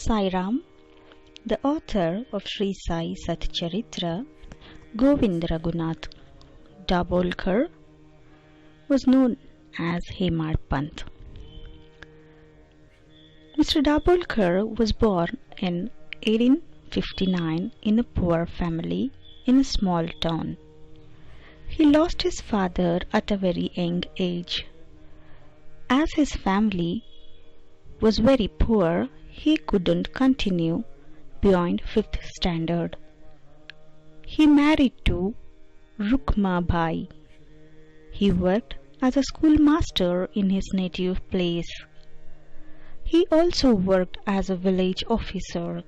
Sai Ram, the author of Sri Sai Satcharitra, Govinda Ragunath Dabholkar, was known as Hemadpant. Mr. Dabholkar was born in 1859 in a poor family in a small town. He lost his father at a very young age. As his family was very poor, he couldn't continue beyond 5th standard. He married to Rukmabai. He worked as a schoolmaster in his native place. He also worked as a village officer.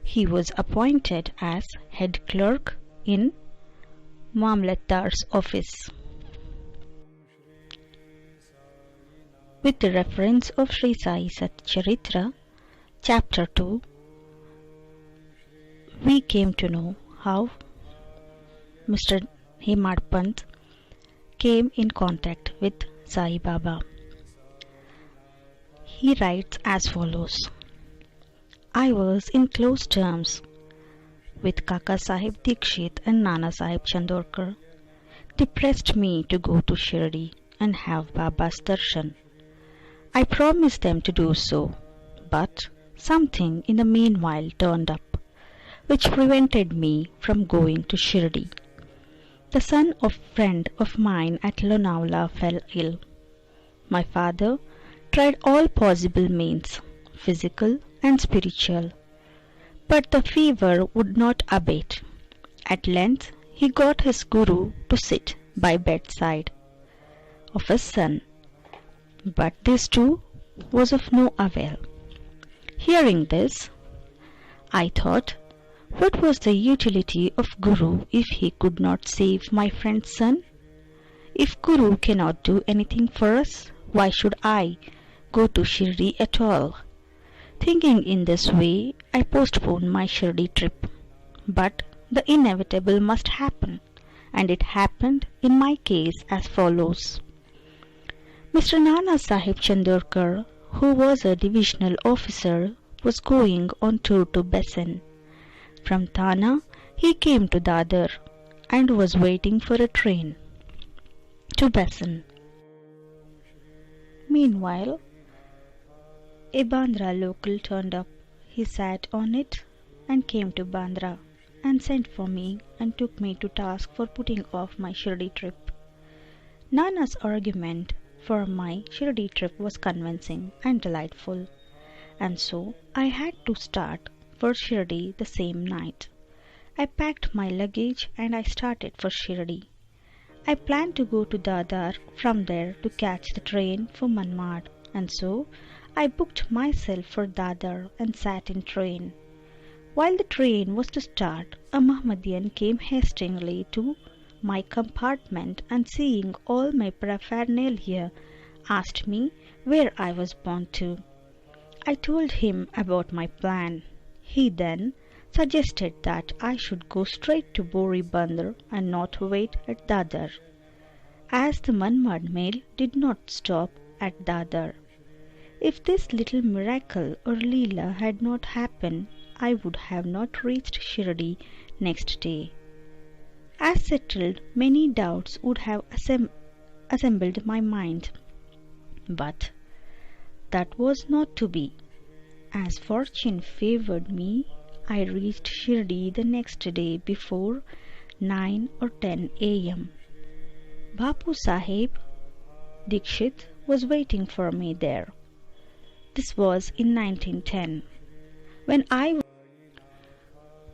He was appointed as head clerk in Mamlatdar's office. With the reference of Sri Sai Satcharitra, Chapter 2, we came to know how Mr. Hemadpant came in contact with Sai Baba. He writes as follows: I was in close terms with Kaka Sahib Dikshit and Nana Sahib Chandorkar. They pressed me to go to Shirdi and have Baba's darshan. I promised them to do so, but something in the meanwhile turned up, which prevented me from going to Shirdi. The son of a friend of mine at Lonavala fell ill. My father tried all possible means, physical and spiritual, but the fever would not abate. At length he got his guru to sit by bedside of his son, but this too was of no avail. Hearing this, I thought, what was the utility of Guru if he could not save my friend's son? If Guru cannot do anything for us, why should I go to Shirdi at all? Thinking in this way, I postponed my Shirdi trip. But the inevitable must happen, and it happened in my case as follows. Mr. Nana Sahib Chandorkar, who was a divisional officer, was going on tour to Bessin. From Thana, he came to Dadar and was waiting for a train to Bessin. Meanwhile, a Bandra local turned up. He sat on it and came to Bandra and sent for me and took me to task for putting off my Shirdi trip. Nana's argument for my Shirdi trip was convincing and delightful, and so I had to start for Shirdi the same night. I packed my luggage and I started for Shirdi. I planned to go to Dadar, from there to catch the train for Manmad, and so I booked myself for Dadar and sat in train. While the train was to start, a Mahmadian came hastily to my compartment and, seeing all my paraphernalia, asked me where I was born to. I told him about my plan. He then suggested that I should go straight to Boribandar and not wait at Dadar, as the Manmad mail did not stop at Dadar. If this little miracle or Leela had not happened, I would have not reached Shirdi next day. As settled, many doubts would have assembled my mind. But that was not to be. As fortune favored me, I reached Shirdi the next day before 9 or 10 a.m. Bapu Sahib Dikshit was waiting for me there. This was in 1910,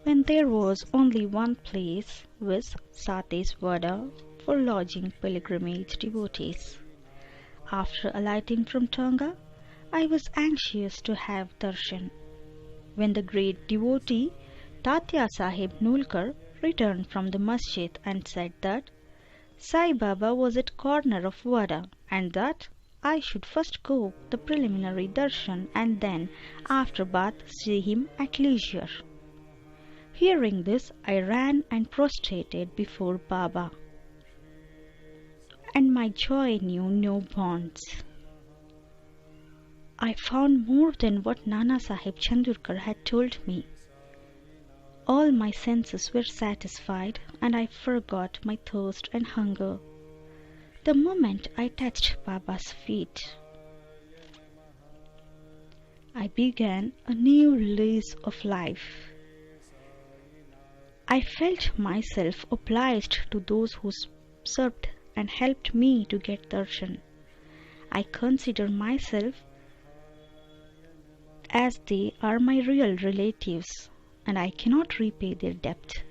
when there was only one place with Sateswada for lodging pilgrimage devotees. After alighting from Tonga, I was anxious to have darshan. When the great devotee Tatya Sahib Nulkar returned from the masjid and said that Sai Baba was at corner of Vada and that I should first go the preliminary darshan and then after bath see him at leisure. Hearing this, I ran and prostrated before Baba, and my joy knew no bounds. I found more than what Nana Sahib Chandurkar had told me. All my senses were satisfied, and I forgot my thirst and hunger. The moment I touched Baba's feet, I began a new lease of life. I felt myself obliged to those who served and helped me to get darshan. I consider myself as they are my real relatives, and I cannot repay their debt.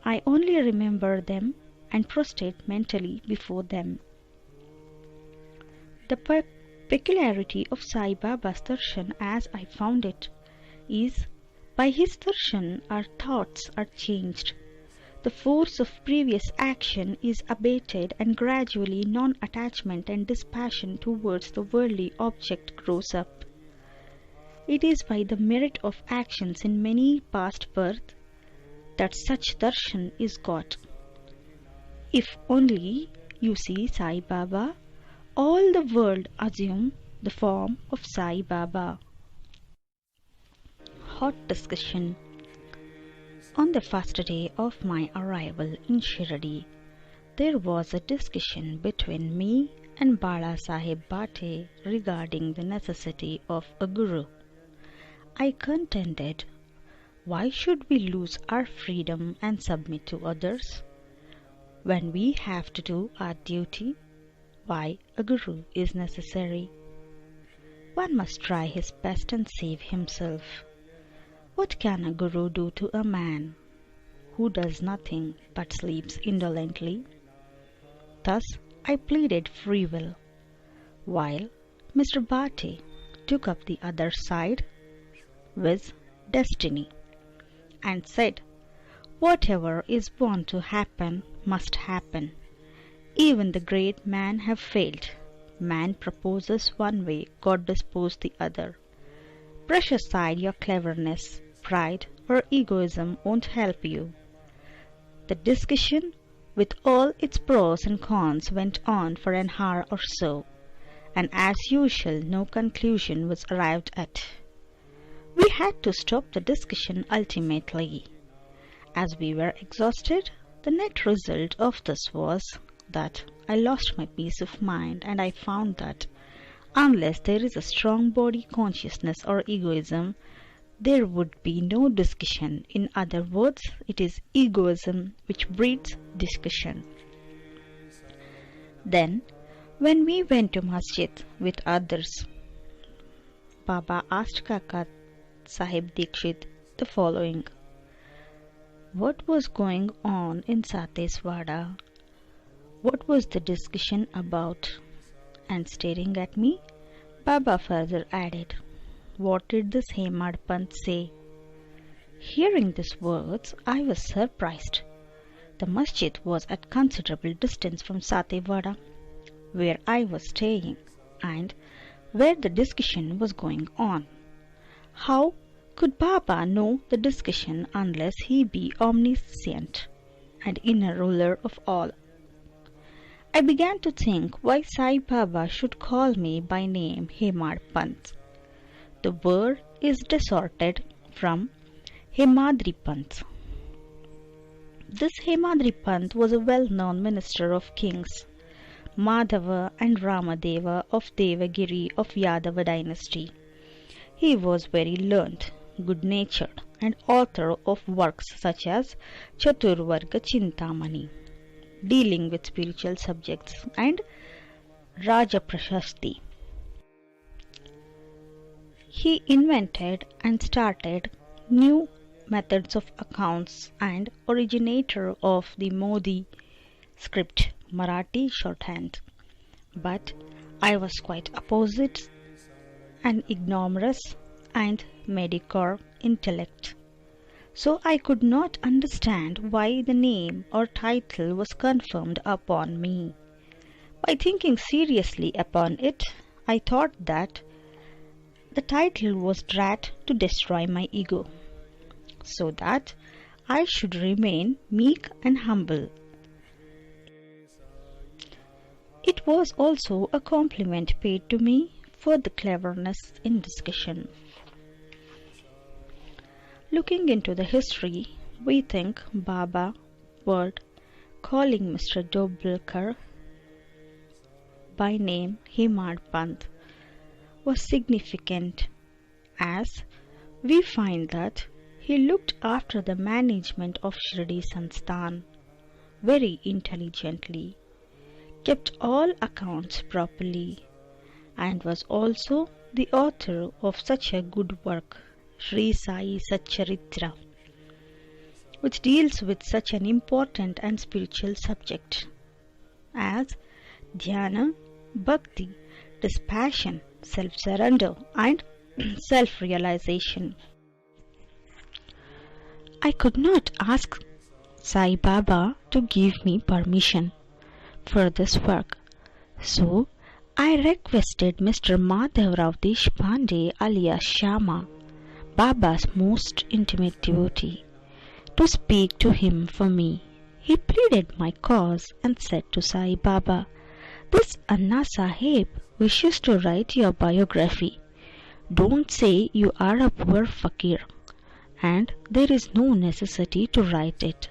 I only remember them and prostrate mentally before them. The peculiarity of Sai Baba's darshan as I found it is, by his darshan our thoughts are changed. The force of previous action is abated, and gradually non-attachment and dispassion towards the worldly object grows up. It is by the merit of actions in many past births that such darshan is got. If only you see Sai Baba, all the world assume the form of Sai Baba. Hot discussion. On the first day of my arrival in Shirdi, there was a discussion between me and Bala Sahib Bhate regarding the necessity of a guru. I contended, why should we lose our freedom and submit to others? When we have to do our duty, why a guru is necessary? One must try his best and save himself. What can a guru do to a man who does nothing but sleeps indolently? Thus I pleaded free will, while Mr. Bhate took up the other side, viz. Destiny, and said, whatever is born to happen must happen. Even the great men have failed. Man proposes one way, God disposed the other. Brush aside your cleverness, pride, or egoism won't help you. The discussion, with all its pros and cons, went on for an hour or so, and as usual no conclusion was arrived at. We had to stop the discussion ultimately. As we were exhausted, the net result of this was that I lost my peace of mind, and I found that unless there is a strong body consciousness or egoism, there would be no discussion. In other words, it is egoism which breeds discussion. Then, when we went to masjid with others, Baba asked Kaka Sahib Dikshit the following: what was going on in Sateswada? What was the discussion about? And staring at me, Baba further added, what did this Hemadpant say? Hearing these words, I was surprised. The masjid was at considerable distance from Satewada, where I was staying, and where the discussion was going on. How could Baba know the discussion unless he be omniscient and inner ruler of all? I began to think why Sai Baba should call me by name Hemadpant. The word is distorted from Hemadripant. This Hemadripant was a well-known minister of kings Madhava and Ramadeva of Devagiri of Yadava dynasty. He was very learned, good-natured, and author of works such as Chaturvarga Chintamani, dealing with spiritual subjects, and Raja Prashasti. He invented and started new methods of accounts and originator of the Modi script, Marathi shorthand. But I was quite opposite, an ignominious and mediocre intellect. So I could not understand why the name or title was conferred upon me. By thinking seriously upon it, I thought that the title was dragged to destroy my ego, so that I should remain meek and humble. It was also a compliment paid to me, for the cleverness in discussion. Looking into the history, we think Baba word calling Mr. Dabholkar by name Hemadpant was significant, as we find that he looked after the management of Shirdi Sansthan very intelligently, kept all accounts properly, and was also the author of such a good work, Sri Sai Satcharitra, which deals with such an important and spiritual subject as dhyana, bhakti, dispassion, self-surrender, and self-realization. I could not ask Sai Baba to give me permission for this work, so I requested Mr. Madhavrao Deshpande alias Shama, Baba's most intimate devotee, to speak to him for me. He pleaded my cause and said to Sai Baba, "This Anna Sahib wishes to write your biography. Don't say you are a poor fakir, and there is no necessity to write it.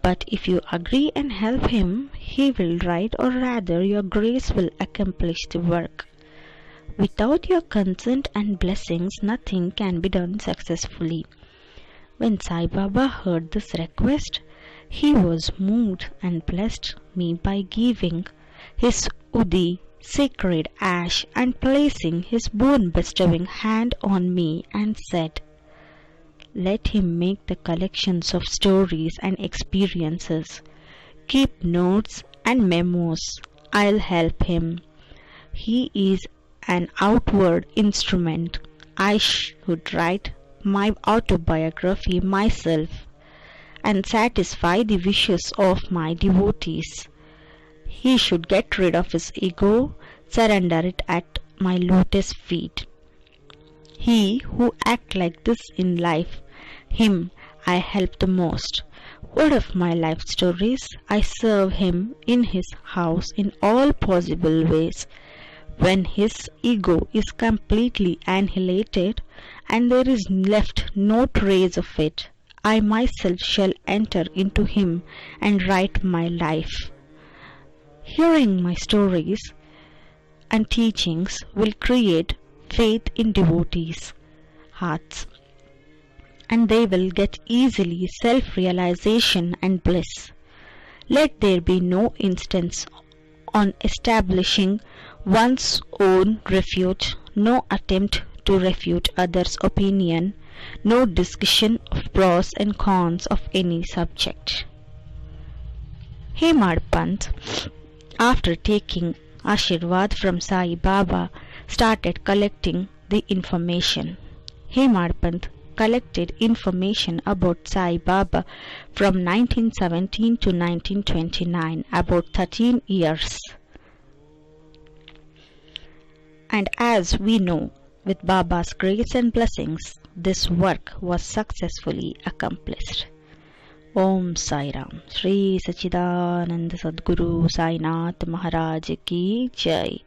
But if you agree and help him, he will write, or rather your grace will accomplish the work. Without your consent and blessings, nothing can be done successfully." When Sai Baba heard this request, he was moved and blessed me by giving his Udi, sacred ash, and placing his boon-bestowing hand on me, and said, "Let him make the collections of stories and experiences. Keep notes and memos. I'll help him. He is an outward instrument. I should write my autobiography myself and satisfy the wishes of my devotees. He should get rid of his ego, surrender it at my lotus feet. He who acts like this in life, him I help the most. Word of my life stories, I serve him in his house in all possible ways. When his ego is completely annihilated and there is left no trace of it, I myself shall enter into him and write my life. Hearing my stories and teachings will create faith in devotees' hearts, and they will get easily self-realization and bliss. Let there be no instance on establishing one's own refute, no attempt to refute others' opinion, no discussion of pros and cons of any subject." Hemadpant, after taking Ashirwad from Sai Baba, started collecting the information. Hemadpant collected information about Sai Baba from 1917 to 1929, about 13 years. And as we know, with Baba's grace and blessings, this work was successfully accomplished. Om Sai Ram. Shri Sachidananda Sadguru Sainath Maharaj Ki Jai.